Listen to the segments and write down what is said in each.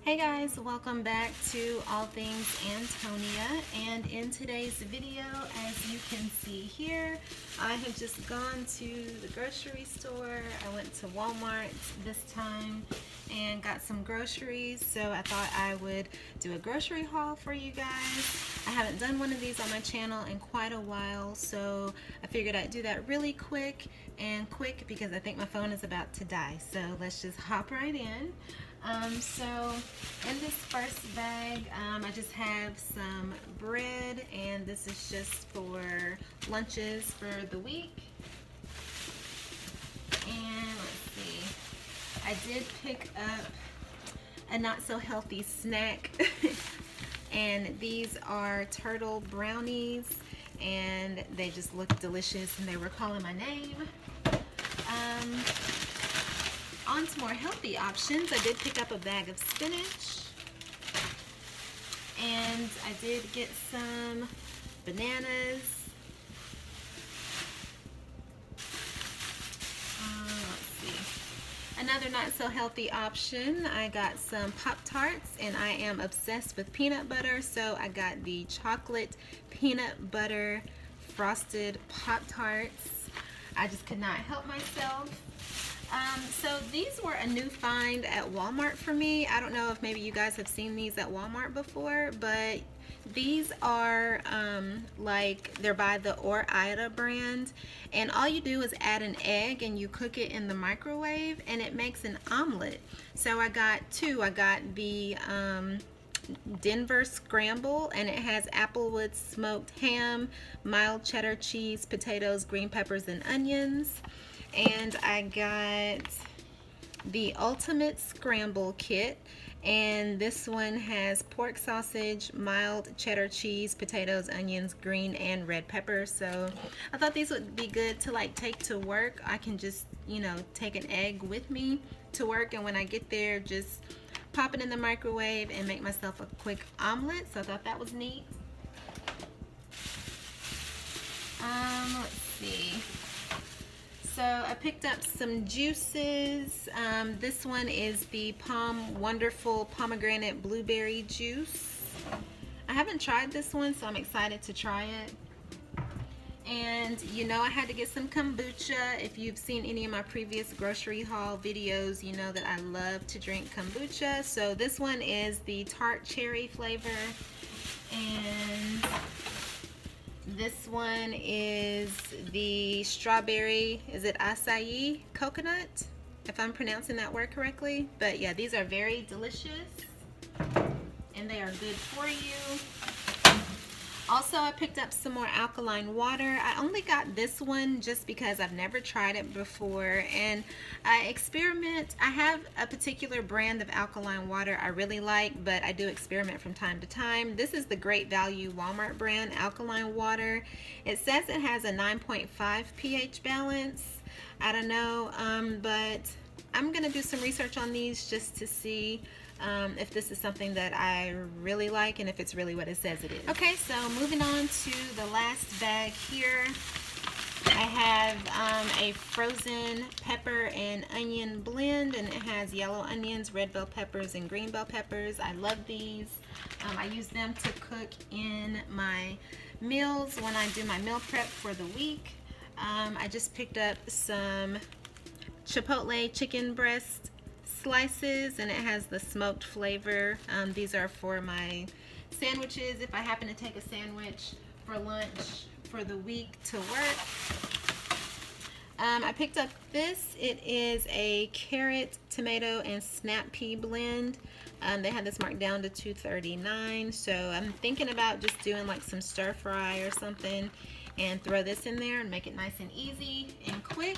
Hey guys, welcome back to All Things Antonia, and in today's video, as you can see here, I have just gone to the grocery store. I went to Walmart this time and got some groceries, so I thought I would do a grocery haul for you guys. I haven't done one of these on my channel in quite a while, so I figured I'd do that really quick because I think my phone is about to die, so let's just hop right in. So in this first bag, I just have some bread, and this is just for lunches for the week. And let's see, I did pick up a not so healthy snack and these are turtle brownies, and they just look delicious and they were calling my name. On to more healthy options, I did pick up a bag of spinach, and I did get some bananas. Let's see. Another not so healthy option, I got some Pop-Tarts, and I am obsessed with peanut butter, so I got the chocolate peanut butter frosted Pop-Tarts. I just could not help myself. So these were a new find at Walmart for me. I don't know if maybe you guys have seen these at Walmart before, but these are like they're by the Ore-Ida brand, and all you do is add an egg and you cook it in the microwave and it makes an omelet. So I got two. I got the Denver Scramble, and it has applewood smoked ham, mild cheddar cheese, potatoes, green peppers, and onions. And I got the Ultimate Scramble Kit, and this one has pork sausage, mild cheddar cheese, potatoes, onions, green and red peppers. So I thought these would be good to like take to work. I can just, you know, take an egg with me to work, and when I get there, just pop it in the microwave and make myself a quick omelet. So I thought that was neat. Let's see. So I picked up some juices. This one is the Wonderful Pomegranate Blueberry Juice. I haven't tried this one, so I'm excited to try it. And you know I had to get some kombucha. If you've seen any of my previous grocery haul videos, you know that I love to drink kombucha. So this one is the tart cherry flavor, and this one is the strawberry, is it acai coconut, if I'm pronouncing that word correctly. But yeah, these are very delicious and they are good for you. Also, I picked up some more alkaline water. I only got this one just because I've never tried it before, and I have a particular brand of alkaline water I really like, but I do experiment from time to time. This is the Great Value Walmart brand alkaline water. It says it has a 9.5 pH balance. I don't know, but I'm gonna do some research on these just to see if this is something that I really like and if it's really what it says it is. Okay, so moving on to the last bag here. I have a frozen pepper and onion blend, and it has yellow onions, red bell peppers, and green bell peppers. I love these. I use them to cook in my meals when I do my meal prep for the week. I just picked up some Chipotle chicken breast slices, and it has the smoked flavor. These are for my sandwiches if I happen to take a sandwich for lunch for the week to work. I picked up this. It is a carrot, tomato, and snap pea blend. They had this marked down to $2.39, so I'm thinking about just doing like some stir fry or something and throw this in there and make it nice and easy and quick.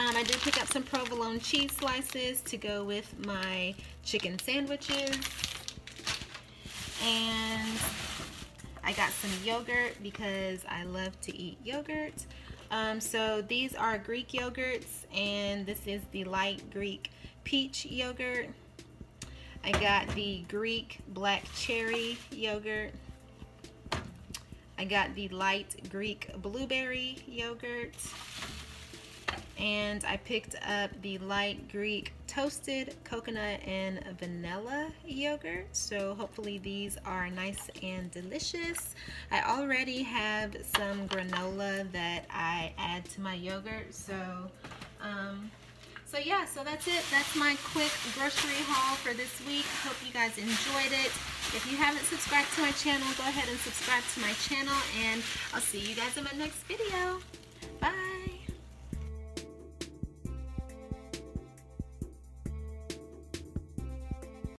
I did pick up some provolone cheese slices to go with my chicken sandwiches, and I got some yogurt because I love to eat yogurt. So these are Greek yogurts, and this is the light Greek peach yogurt. I got the Greek black cherry yogurt. I got the light Greek blueberry yogurt. And I picked up the light Greek toasted coconut and vanilla yogurt. So hopefully these are nice and delicious. I already have some granola that I add to my yogurt. So yeah, so that's it. That's my quick grocery haul for this week. Hope you guys enjoyed it. If you haven't subscribed to my channel, go ahead and subscribe to my channel, and I'll see you guys in my next video. Bye.